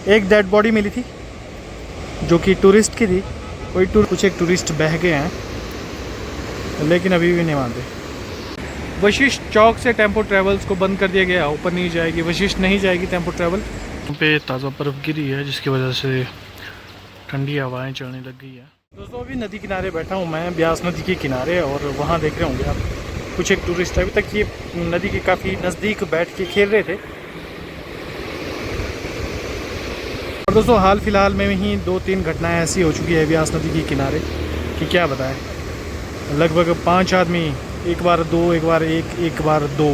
एक dead body मिली थी जो कि टूरिस्ट की थी। कुछ एक टूरिस्ट बह गए हैं लेकिन अभी भी नहीं मानते। वशिष्ठ चौक से टेम्पो ट्रैवल्स को बंद कर दिया गया, ऊपर नहीं जाएगी, वशिष्ठ नहीं जाएगी टेम्पो ट्रैवल। यहाँ पे ताज़ा बर्फ़ गिरी है जिसकी वजह से ठंडी हवाएं चलने लग गई है। दोस्तों अभी नदी किनारे बैठा हूँ मैं, ब्यास नदी के किनारे, और वहाँ देख रहे होंगे आप कुछ एक टूरिस्ट अभी तक ये नदी के काफ़ी नज़दीक बैठ के खेल रहे थे। और दोस्तों हाल फिलहाल में ही 2-3 घटनाएं ऐसी हो चुकी है ब्यास नदी के किनारे कि क्या बताएं। लगभग 5 आदमी, एक बार 2, एक बार 1, एक बार 2,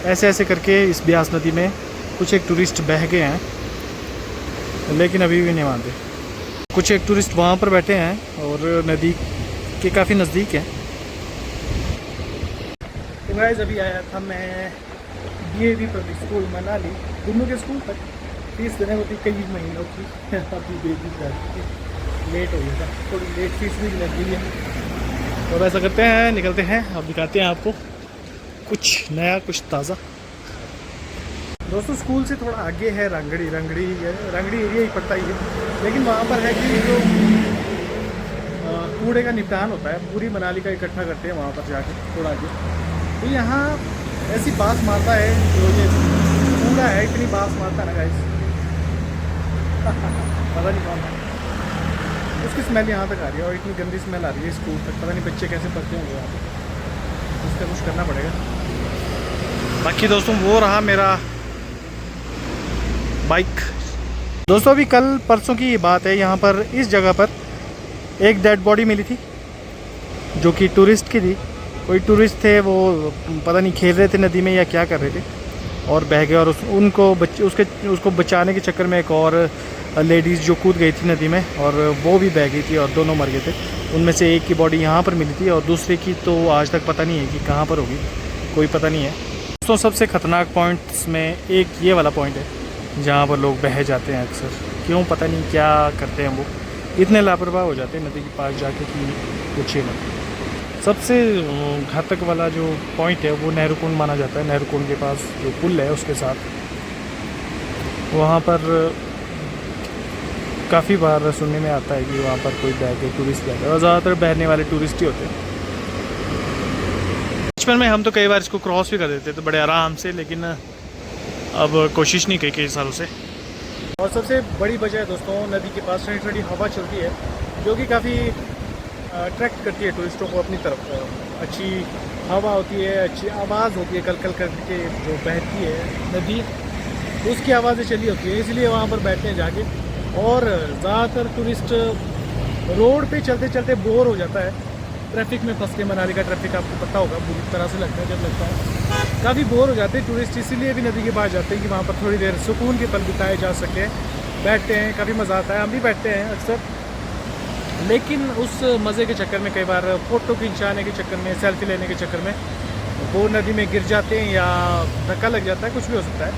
ऐसे करके इस ब्यास नदी में कुछ एक टूरिस्ट बह गए हैं लेकिन अभी भी नहीं मानते। कुछ एक टूरिस्ट वहाँ पर बैठे हैं और नदी के काफ़ी नज़दीक हैं। तो गाइस अभी आया था मैं DAV पब्लिक स्कूल मनाली, दोनों के स्कूल तक फीस देने होती कई महीनों की अभी दे दी जाती, लेट हो गया था, थोड़ी लेट फीस भी लग गई है। तो ऐसा करते हैं, निकलते हैं, अब दिखाते हैं आपको कुछ नया कुछ ताज़ा। दोस्तों स्कूल से थोड़ा आगे है रंगड़ी एरिया ही पड़ता ही है, लेकिन वहाँ पर है कि जो कूड़े का निपटान होता है पूरी मनाली का इकट्ठा करते हैं वहाँ पर जाके थोड़ा आगे। तो यहाँ ऐसी बास मारता है, जो ये कूड़ा है इतनी बास मारता है ना गाइस, पता नहीं कौन है, उसकी स्मेल यहाँ तक आ रही है और इतनी गंदी स्मेल आ रही है स्कूल तक। पता नहीं बच्चे कैसे पढ़ते होंगे यहाँ पे, उसका कुछ करना पड़ेगा। बाकी दोस्तों वो रहा मेरा बाइक। दोस्तों अभी कल परसों की ये बात है, यहाँ पर इस जगह पर एक डेड बॉडी मिली थी जो कि टूरिस्ट की थी। कोई टूरिस्ट थे, वो पता नहीं खेल रहे थे नदी में या क्या कर रहे थे और बह गए, और उसको बचाने के चक्कर में एक और लेडीज़ जो कूद गई थी नदी में और वो भी बह गई थी और दोनों मर गए थे। उनमें से एक की बॉडी यहाँ पर मिली थी और दूसरे की तो आज तक पता नहीं है कि कहाँ पर होगी, कोई पता नहीं है। दोस्तों सबसे ख़तरनाक पॉइंट्स में एक ये वाला पॉइंट है जहाँ पर लोग बह जाते हैं अक्सर, क्यों पता नहीं क्या करते हैं वो, इतने लापरवाह हो जाते हैं नदी के पास जाके कि पूछिए मत। सबसे घातक वाला जो पॉइंट है वो नेहरू कुंड माना जाता है। नेहरू कुंड के पास जो पुल है उसके साथ, वहाँ पर काफ़ी बार सुनने में आता है कि वहाँ पर कोई बह के टूरिस्ट बहता है और ज़्यादातर बहने वाले टूरिस्ट ही होते हैं। बचपन में हम तो कई बार इसको क्रॉस भी कर देते थे बड़े आराम से, लेकिन अब कोशिश नहीं की कई सालों से। और सबसे बड़ी वजह है दोस्तों नदी के पास ठंडी ठंडी हवा चलती है जो कि काफ़ी अट्रैक्ट करती है टूरिस्टों को अपनी तरफ। अच्छी हवा होती है, अच्छी आवाज़ होती है, कल कल करके जो बहती है नदी, उसकी आवाज़ें चली होती है, इसलिए वहाँ पर बैठते हैं जाके। और ज़्यादातर टूरिस्ट रोड पे चलते चलते बोर हो जाता है, ट्रैफिक में फंस के। मनाली का ट्रैफिक आपको पता होगा बुरी तरह से लगता है, जब लगता है काफ़ी बोर हो जाते हैं टूरिस्ट, इसीलिए भी नदी के पास जाते हैं कि वहाँ पर थोड़ी देर सुकून के पल बिताए जा सके। बैठते हैं, काफ़ी मज़ा आता है, हम भी बैठते हैं अक्सर, लेकिन उस मज़े के चक्कर में कई बार फ़ोटो खिंचाने के चक्कर में, सेल्फी लेने के चक्कर में वो नदी में गिर जाते हैं या धक्का लग जाता है, कुछ भी हो सकता है,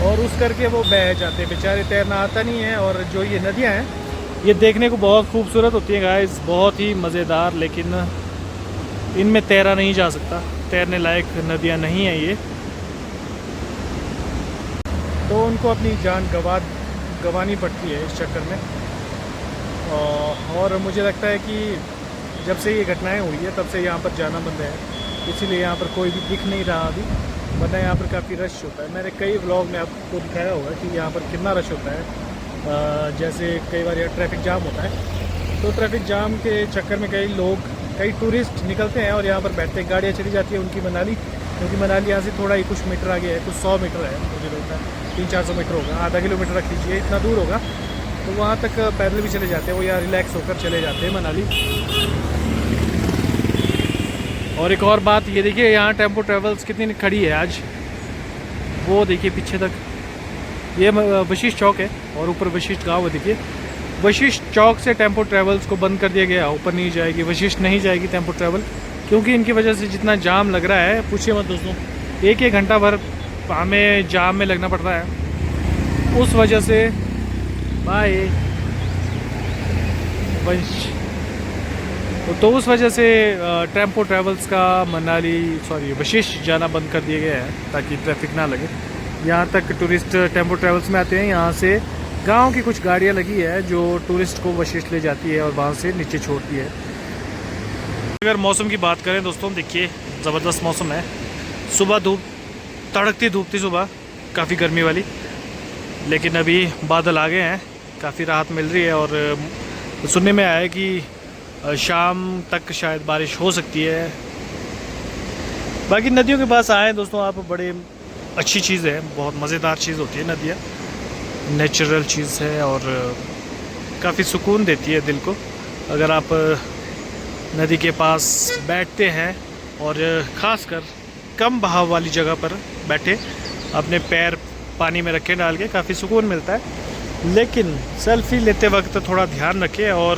और उस करके वो बह जाते हैं। बेचारे तैरना आता नहीं है। और जो ये नदियाँ हैं ये देखने को बहुत खूबसूरत होती हैं गाइस, बहुत ही मज़ेदार, लेकिन इनमें तैरा नहीं जा सकता, तैरने लायक नदियाँ नहीं हैं ये, तो उनको अपनी जान गंवानी पड़ती है इस चक्कर में। और मुझे लगता है कि जब से ये घटनाएं हुई है तब से यहाँ पर जाना बंद है, इसीलिए यहाँ पर कोई भी दिख नहीं रहा अभी, वरना यहाँ पर काफ़ी रश होता है। मैंने कई व्लॉग में आपको दिखाया होगा कि यहाँ पर कितना रश होता है। जैसे कई बार यहाँ ट्रैफिक जाम होता है, तो ट्रैफिक जाम के चक्कर में कई टूरिस्ट निकलते हैं और यहाँ पर बैठते हैं, गाड़ियाँ चली जाती है उनकी मनाली, क्योंकि मनाली यहाँ से थोड़ा ही कुछ मीटर आगे है, कुछ 100 मीटर है, मुझे लगता है 300-400 मीटर होगा, आधा किलोमीटर रख लीजिए, इतना दूर होगा। तो वहाँ तक पैदल भी चले जाते हैं वो, या रिलैक्स होकर चले जाते हैं मनाली। और एक और बात ये देखिए, यहाँ टेम्पो ट्रैवल्स कितनी खड़ी है आज, वो देखिए पीछे तक, ये वशिष्ठ चौक है और ऊपर वशिष्ठ गांव है। देखिए वशिष्ठ चौक से टेम्पो ट्रैवल्स को बंद कर दिया गया, ऊपर नहीं जाएगी, वशिष्ठ नहीं जाएगी टेम्पो ट्रैवल, क्योंकि इनकी वजह से जितना जाम लग रहा है पूछिए मत दोस्तों। 1-1 घंटा भर हमें जाम में लगना पड़ रहा है, उस वजह से बाय वंश, तो उस वजह से टेम्पो ट्रैवल्स का वशिष्ठ जाना बंद कर दिया गया है ताकि ट्रैफिक ना लगे। यहाँ तक टूरिस्ट टेम्पो ट्रैवल्स में आते हैं, यहाँ से गांव की कुछ गाड़ियां लगी है जो टूरिस्ट को वशिष्ठ ले जाती है और वहां से नीचे छोड़ती है। अगर मौसम की बात करें दोस्तों, देखिए ज़बरदस्त मौसम है। सुबह धूप, तड़कती धूप थी सुबह, काफ़ी गर्मी वाली, लेकिन अभी बादल आ गए हैं, काफ़ी राहत मिल रही है। और सुनने में आया है कि शाम तक शायद बारिश हो सकती है। बाकी नदियों के पास आए दोस्तों आप, बड़े अच्छी चीज़ है, बहुत मज़ेदार चीज़ होती है नदियाँ, नेचुरल चीज़ है और काफ़ी सुकून देती है दिल को। अगर आप नदी के पास बैठते हैं और ख़ासकर कम बहाव वाली जगह पर बैठे, अपने पैर पानी में रखें डाल के, काफ़ी सुकून मिलता है। लेकिन सेल्फ़ी लेते वक्त थोड़ा ध्यान रखें और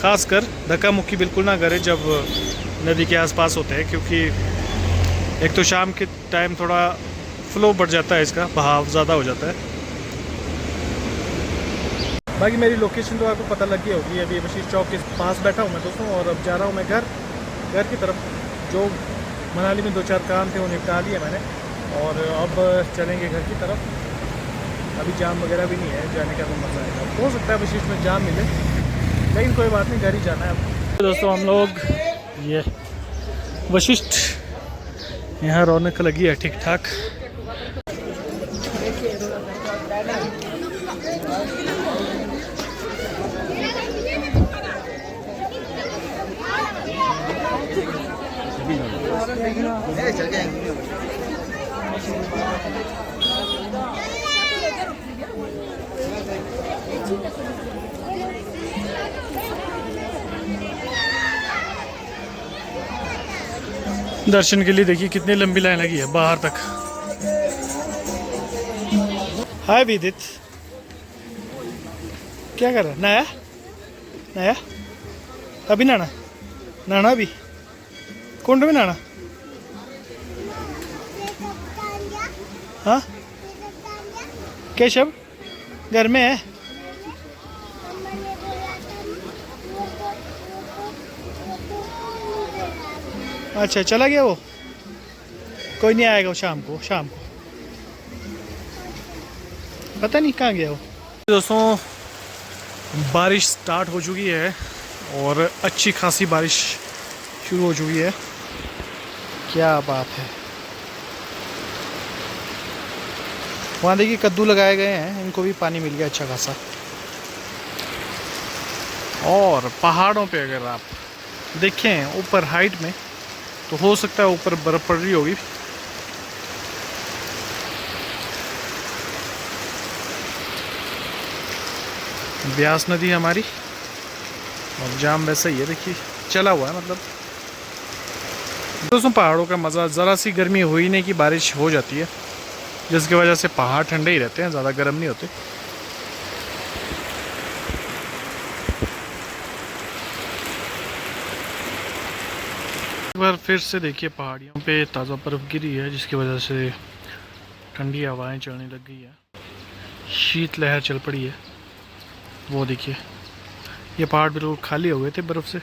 ख़ासकर धक्का मुक्की बिल्कुल ना करें जब नदी के आसपास होते हैं, क्योंकि एक तो शाम के टाइम थोड़ा फ्लो बढ़ जाता है, इसका बहाव ज़्यादा हो जाता है। बाकी मेरी लोकेशन तो आपको पता लग गई होगी। अभी वशिष्ठ चौक के पास बैठा हूँ मैं दोस्तों, और अब जा रहा हूँ मैं घर की तरफ। जो मनाली में 2-4 काम थे वो निपटा लिए मैंने, और अब चलेंगे घर की तरफ। अभी जाम वगैरह भी नहीं है, जाने का तो मज़ा आएगा। हो सकता है वशिष्ठ में जाम मिले, लेकिन कोई बात नहीं, घर ही जाना है अब। दोस्तों हम लोग ये वशिष्ठ, यहाँ रौनक लगी है ठीक ठाक। दर्शन के लिए देखिए कितनी लंबी लाइन लगी है बाहर तक। हाय विदित, क्या कर रहा है? नया नया अभी नाना अभी कुंड में नाना। हाँ केशव घर में है। अच्छा चला गया वो, कोई नहीं आएगा वो शाम को पता नहीं कहाँ गया वो। दोस्तों बारिश स्टार्ट हो चुकी है और अच्छी खासी बारिश शुरू हो चुकी है, क्या बात है। वहाँ देखिए कद्दू लगाए गए हैं, इनको भी पानी मिल गया अच्छा खासा। और पहाड़ों पे अगर आप देखें ऊपर हाइट में, तो हो सकता है ऊपर बर्फ़ पड़ रही होगी। ब्यास नदी हमारी, और जाम वैसा ही है, देखिए चला हुआ है मतलब। दोस्तों पहाड़ों का मज़ा, ज़रा सी गर्मी हुई नहीं कि बारिश हो जाती है, जिसकी वजह से पहाड़ ठंडे ही रहते हैं, ज़्यादा गर्म नहीं होते। एक बार फिर से देखिए पहाड़ियों पे ताज़ा बर्फ़ गिरी है, जिसकी वजह से ठंडी हवाएं चलने लग गई है, शीत लहर चल पड़ी है। वो देखिए ये पहाड़ बिल्कुल खाली हो गए थे बर्फ़ से।